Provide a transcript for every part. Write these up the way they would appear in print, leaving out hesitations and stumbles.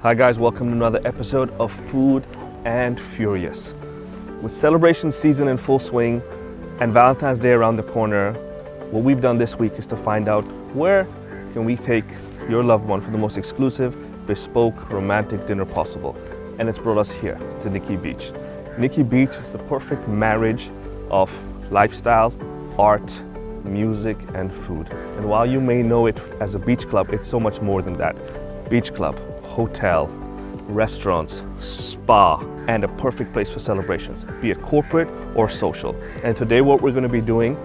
Hi guys, welcome to another episode of Food and Furious. With celebration season in full swing and Valentine's Day around the corner, what we've done this week is to find out where can we take your loved one for the most exclusive, bespoke, romantic dinner possible. And it's brought us here to Nikki Beach. Nikki Beach is the perfect marriage of lifestyle, art, music, and food. And while you may know it as a beach club, it's so much more than that. Beach club, hotel, restaurants, spa, and a perfect place for celebrations, be it corporate or social. And today what we're going to be doing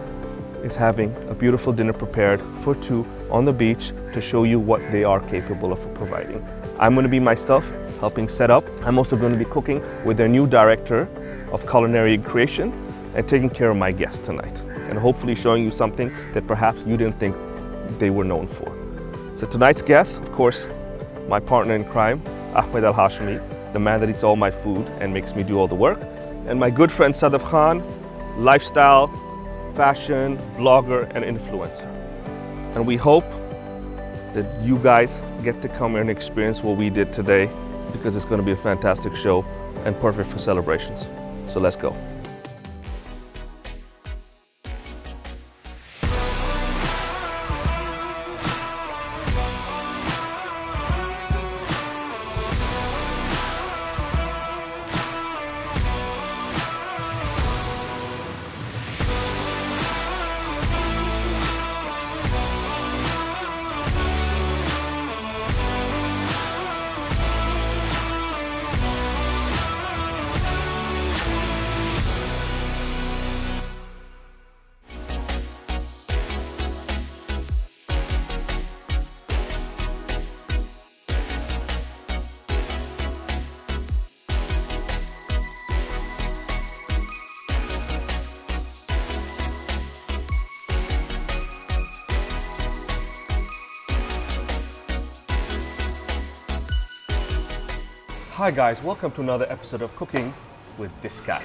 is having a beautiful dinner prepared for two on the beach to show you what they are capable of providing. I'm going to be myself helping set up. I'm also going to be cooking with their new director of culinary creation and taking care of my guests tonight, and hopefully showing you something that perhaps you didn't think they were known for. So tonight's guest, of course, my partner in crime, Ahmed Hashimi, the man that eats all my food and makes me do all the work, and my good friend Sadaf Khan, lifestyle, fashion, blogger, and influencer. And we hope that you guys get to come here and experience what we did today, because it's going to be a fantastic show and perfect for celebrations. So let's go. Hi guys, welcome to another episode of Cooking with this guy.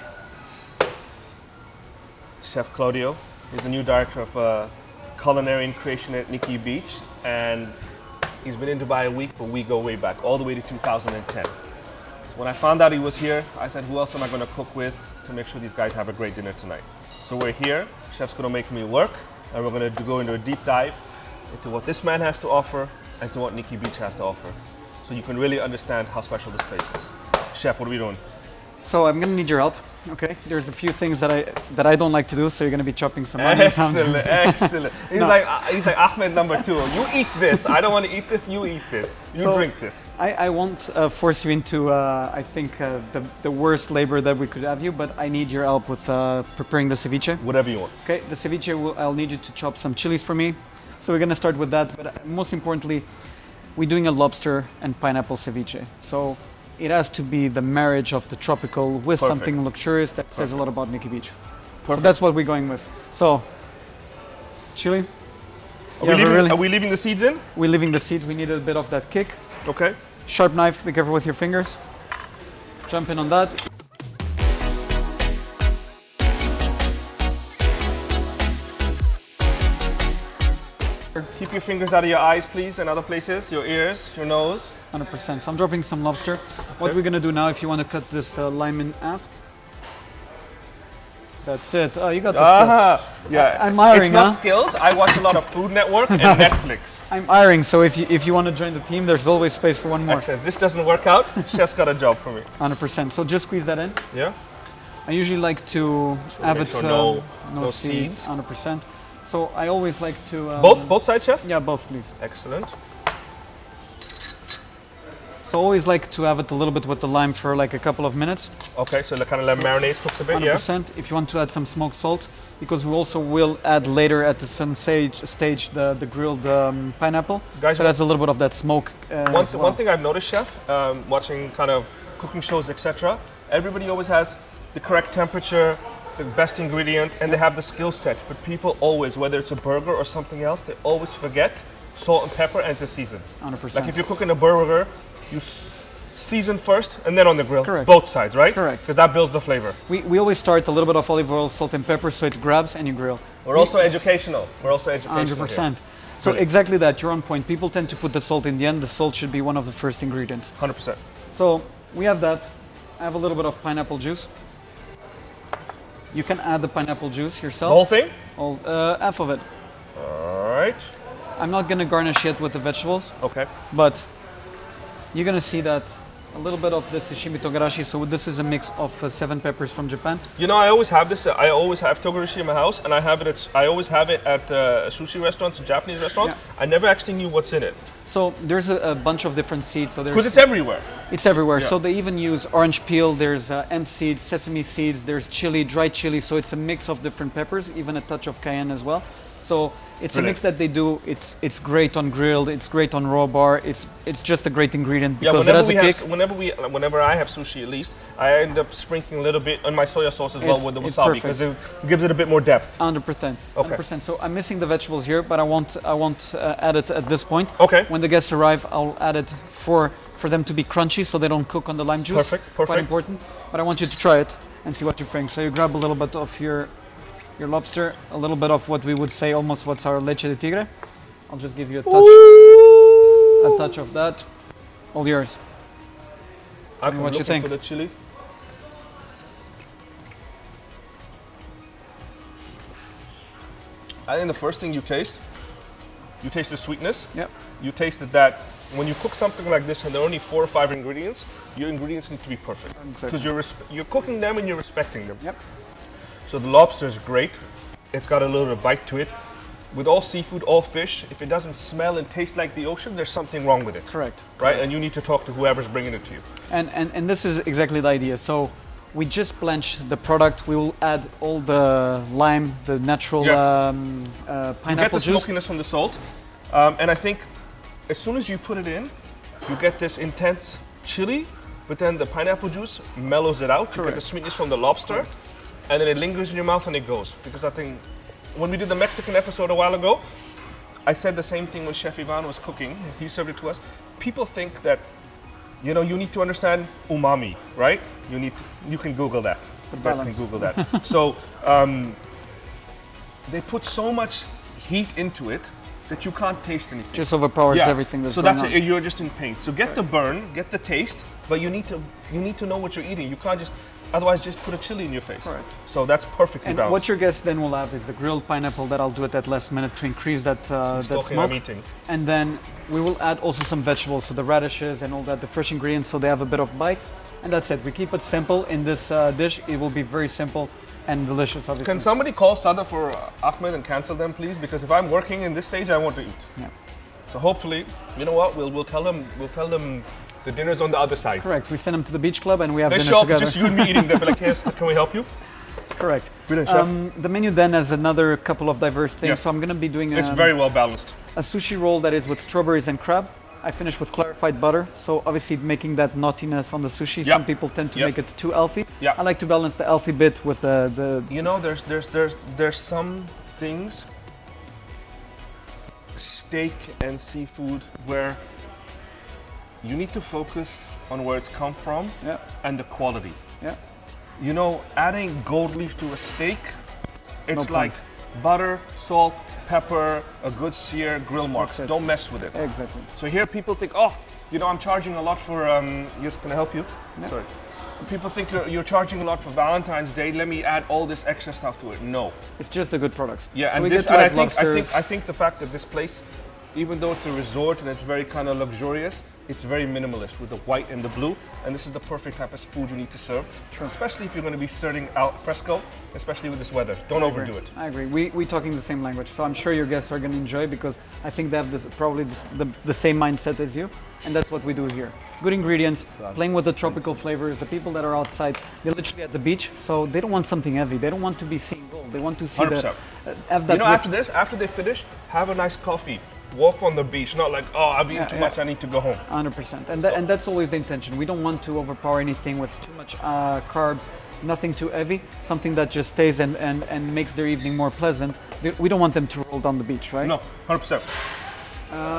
Chef Cláudio is the new director of culinary and creation at Nikki Beach, and he's been in Dubai a week, but we go way back, all the way to 2010. So when I found out he was here, I said, who else am I going to cook with to make sure these guys have a great dinner tonight? So we're here, chef's going to make me work, and we're going to go into a deep dive into what this man has to offer and to what Nikki Beach has to offer, so you can really understand how special this place is. Chef, what are we doing? So I'm gonna need your help, okay? There's a few things that I don't like to do, so you're gonna be chopping some onions. Excellent. He's like Ahmed number 2. You eat this. I don't want to eat this. You eat this. You drink this. I won't force you into I think the worst labor that we could have you, but I need your help with preparing the ceviche. Whatever you want. Okay, the ceviche. I'll need you to chop some chilies for me. So we're gonna start with that, but most importantly, we're doing a lobster and pineapple ceviche. So it has to be the marriage of the tropical with something luxurious that says a lot about Nikki Beach. So that's what we're going with. So, chili. Are we leaving the seeds in? We're leaving the seeds. We need a bit of that kick. Okay. Sharp knife. Be careful with your fingers. Jump in on that. Keep your fingers out of your eyes, please, and other places, your ears, your nose. 100%. So I'm dropping some lobster. Okay. What we're gonna do now, if you want to cut this lime in half. That's it. Oh, you got the skill. Yeah. I'm hiring, It's not skills. I watch a lot of Food Network and Netflix. I'm hiring, so if you want to join the team, there's always space for one more. Excellent. If this doesn't work out, chef's got a job for me. 100%. So just squeeze that in. Yeah. I usually like to have it no seeds. 100%. So I always like to both sides, chef? Yeah, both, please. Excellent. So always like to have it a little bit with the lime for like a couple of minutes. Okay, so kind of let marinades, cooks a bit, 100%. Yeah. If you want to add some smoked salt, because we also will add later at the sun stage the grilled pineapple. Guys, so that's a little bit of that smoke. One thing I've noticed, chef, watching kind of cooking shows, etc. Everybody always has the correct temperature, the best ingredient, and they have the skill set, but people always, whether it's a burger or something else, they always forget salt and pepper and to season. 100%. Like if you're cooking a burger, you season first and then on the grill. Correct. Both sides, right? Correct. Because that builds the flavor. We always start a little bit of olive oil, salt and pepper, so it grabs and you grill. We're also educational. 100%. So Really? exactly that, you're on point. People tend to put the salt in the end. The salt should be one of the first ingredients. 100%. So we have that. I have a little bit of pineapple juice. You can add the pineapple juice The yourself. whole thing? Half of it. All right. I'm not gonna garnish yet with the vegetables, Okay. but you're gonna see that a little bit of the sashimi togarashi. So this is a mix of 7 peppers from Japan. You know, I always have this. I always have togarashi in my house, and I always have it at sushi restaurants and Japanese restaurants. Yeah. I never actually knew what's in it So there's a bunch of different seeds. So because there's it's everywhere. It's everywhere. Yeah. So they even use orange peel. There's hemp seeds, sesame seeds. There's chili, dried chili. So it's a mix of different peppers, even a touch of cayenne as well. So it's a mix that they do. It's great on grilled. It's great on raw bar. It's just a great ingredient because it has a kick. Whenever I have sushi, at least I end up sprinkling a little bit on my soya sauce as well It's- with the it's wasabi perfect. because it gives it a bit more depth. 100%. Okay. 100%. So I'm missing the vegetables here, but I won't add it at this point. Okay. When the guests arrive, I'll add it for them to be crunchy, so they don't cook on the lime juice. Perfect, perfect. Quite important. But I want you to try it and see what you think. So you grab a little bit of your lobster, a little bit of what we would say almost what's our leche de tigre. I'll just give you a touch of that. All yours. I'm what you looking think? for the chili. I think the first thing you taste the sweetness. Yep. You tasted that when you cook something like this and there are only 4 or 5 ingredients, your ingredients need to be perfect. Exactly. Because you're cooking them and you're respecting them. Yep. So the lobster is great. It's got a little bit of bite to it. With all seafood, all fish, if it doesn't smell and taste like the ocean, there's something wrong with it. Correct. Right? And you need to talk to whoever's bringing it to you. And this is exactly the idea. So we just blanch the product. We will add all the lime, the natural Yeah. You get pineapple the juice. smokiness from the salt. And I think as soon as you put it in, you get this intense chili, but then the pineapple juice mellows it out. You get Correct. the sweetness from the lobster, and then it lingers in your mouth and it goes. Because I think when we did the Mexican episode a while ago, I said the same thing when Chef Ivan was cooking. He served it to us. People think that, you know, you need to understand umami, right? You can Google that. The best can balance. Google that. So they put so much heat into it that you can't taste anything. Just overpowers everything that's so going that's on. it. You're just in pain. So get the burn, get the taste, but you need to know what you're eating. You can't just otherwise just put a chili in your face. Correct. So that's perfectly And balanced. what your guests then will have is the grilled pineapple that I'll do at that last minute to increase that that Talking smoke. I'm eating. And then we will add also some vegetables, so the radishes and all that, the fresh ingredients, so they have a bit of bite. And that's it. We keep it simple in this dish. It will be very simple and delicious, obviously. Can somebody call Sada for Ahmed and cancel them, please? Because if I'm working in this stage, I want to eat. Yeah. So hopefully, you know what? We'll tell them the dinner's on the other side. Correct. We send them to the beach club and we have They dinner show up, together. just you and me eating. They'll be like, yes, can we help you? Correct. Brilliant, chef. The menu then has another couple of diverse things. Yes. So I'm going to be doing It's very well balanced. a sushi roll that is with strawberries and crab. I finish with clarified butter, so obviously making that naughtiness on the sushi. Yep. Some people tend to Yes. make it too healthy. Yeah. I like to balance the healthy bit with the You know, there's some things, steak and seafood, where you need to focus on where it's come from yeah, and the quality. yeah. You know, adding gold leaf to a steak, it's point. like butter, salt, pepper, a good sear, grill marks. That's it. Don't mess with it. Exactly. So here people think, oh, you know, I'm charging a lot for, yes, can I help you? Yeah. Sorry. People think you're charging a lot for Valentine's Day. Let me add all this extra stuff to it. No. It's just the good products. Yeah, so and we this, get and I like think, lobsters. I think the fact that this place, even though it's a resort and it's very kind of luxurious, it's very minimalist with the white and the blue, and this is the perfect type of food you need to serve, especially if you're going to be serving al fresco, especially with this weather. Don't overdo it. I agree. We talking the same language, so I'm sure your guests are going to enjoy because I think they have probably the same mindset as you, and that's what we do here. Good ingredients, playing with the tropical flavors. The people that are outside, they're literally at the beach, so they don't want something heavy. They don't want to be seeing gold. They want to see 100%. have that. You know, after they finish, have a nice coffee. Walk on the beach, not like, oh, I've eaten Yeah, too yeah. much, I need to go home. 100%, and that's always the intention. We don't want to overpower anything with too much carbs, nothing too heavy, something that just stays and makes their evening more pleasant. We don't want them to roll down the beach, right? No, 100%.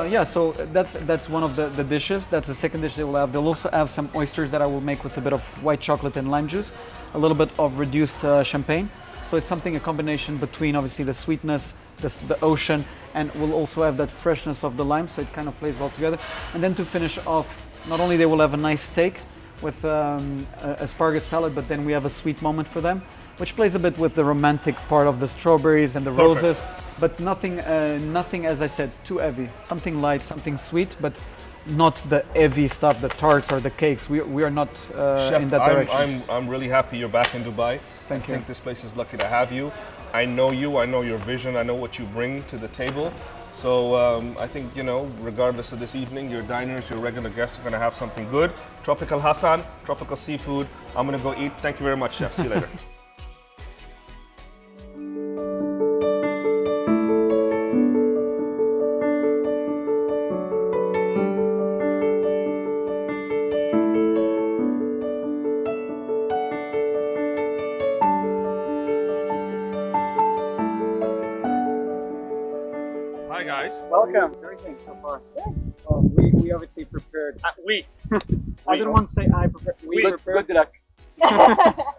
Yeah, so that's one of the dishes. That's the second dish they will have. They'll also have some oysters that I will make with a bit of white chocolate and lime juice, a little bit of reduced champagne. So it's something, a combination between obviously the sweetness the ocean, and we'll also have that freshness of the lime, so it kind of plays well together. And then to finish off, not only they will have a nice steak with asparagus salad, but then we have a sweet moment for them, which plays a bit with the romantic part of the strawberries and the roses, but nothing, as I said, too heavy. Something light, something sweet, but not the heavy stuff, the tarts or the cakes. We are not Chef, in that direction. I'm really happy you're back in Dubai. Thank you. I think this place is lucky to have you. I know you, I know your vision, I know what you bring to the table. So I think, you know, regardless of this evening, your diners, your regular guests are going to have something good. Tropical Hassan, tropical seafood. I'm going to go eat. Thank you very much, Chef. See you later. Hi guys. Welcome. Everything so far. We obviously prepared. I didn't want to say I prepared. We prepared. Good luck.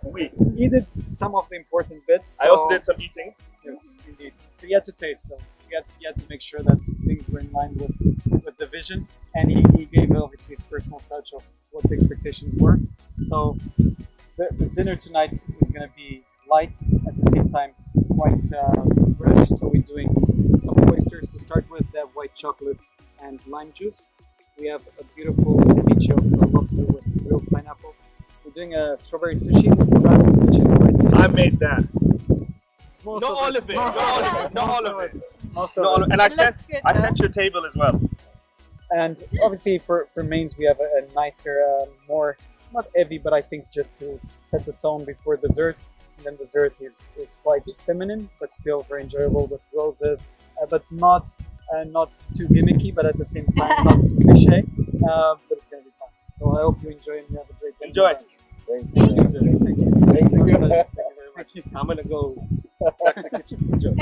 We did some of the important bits. I also did some eating. Yes, indeed. But you had to taste them. You had to make sure that things were in line with the vision, and he gave obviously his personal touch of what the expectations were. So the dinner tonight is going to be light, at the same time quite fresh. So we're doing some oysters to start with. They have white chocolate and lime juice. We have a beautiful ceviche of lobster with grilled pineapple. We're doing a strawberry sushi with crab, which is quite delicious. I made that. Most Not of all of it. Not all of it. Not all of it. Most Not of all it. of it. And I sent your table as well. And obviously for mains we have a nicer, more, not heavy, but I think just to set the tone before dessert. And then dessert is quite feminine, but still very enjoyable with roses, but not too gimmicky, but at the same time not too cliche. But it's gonna be fun. So I hope you enjoy and you have a great day. Enjoy. Thank you. Thank you. Thank you very much. I'm gonna go back to the kitchen. Enjoy.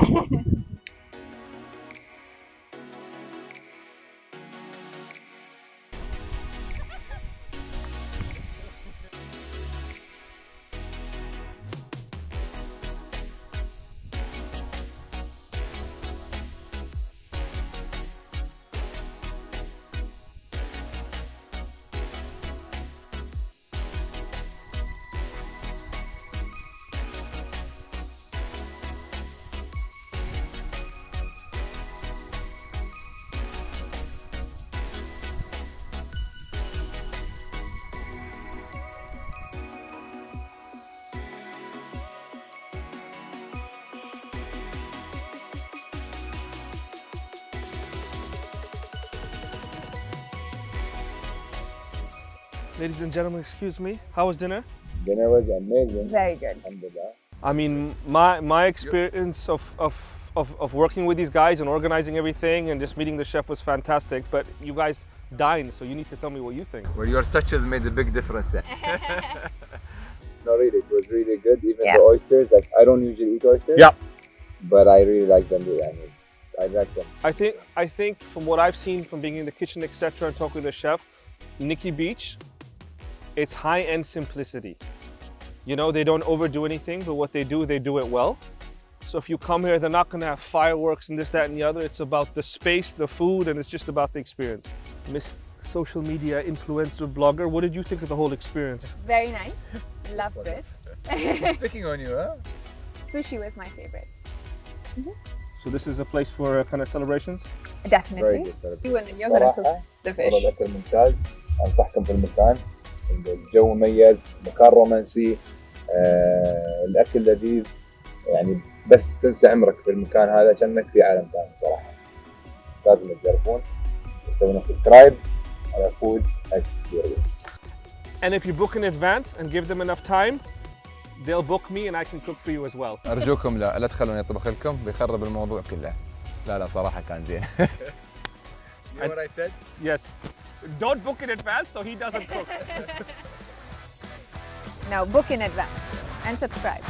Ladies and gentlemen, excuse me. How was dinner? Dinner was amazing. Very good. Alhamdulillah. I mean, my experience of working with these guys and organizing everything and just meeting the chef was fantastic. But you guys dined, so you need to tell me what you think. Well, your touches made a big difference. No, really, it was really good. Even the oysters, like I don't usually eat oysters. Yeah. But I really like them. I like them. I think from what I've seen from being in the kitchen, etc., and talking to the chef, Nikki Beach, it's high-end simplicity. You know, they don't overdo anything, but what they do it well. So if you come here, they're not going to have fireworks and this, that, and the other. It's about the space, the food, and it's just about the experience. Miss Social Media Influencer Blogger, what did you think of the whole experience? Very nice. Loved it. Picking on you, huh? Sushi was my favorite. So this is a place for kind of celebrations? Very Definitely. good service. You and then you're gonna cook the fish. والله الأكل ممتاز. أنصحكم في المكان. الجو مميز، مكان رومانسي، الأكل لذيذ، يعني بس تنسى عمرك في المكان هذا كأنك في عالم ثاني صراحة. لازم تجربون. تسوون سبسكرايب على Foodxfurious. And if you book in advance and give them enough time, they'll book me and I can cook for you as well. أرجوكم لا تخلوني أطبخ لكم، بيخرب الموضوع كله. لا صراحة كان زين. You know what I said? Yes. Don't book in advance so he doesn't cook. Now book in advance and subscribe.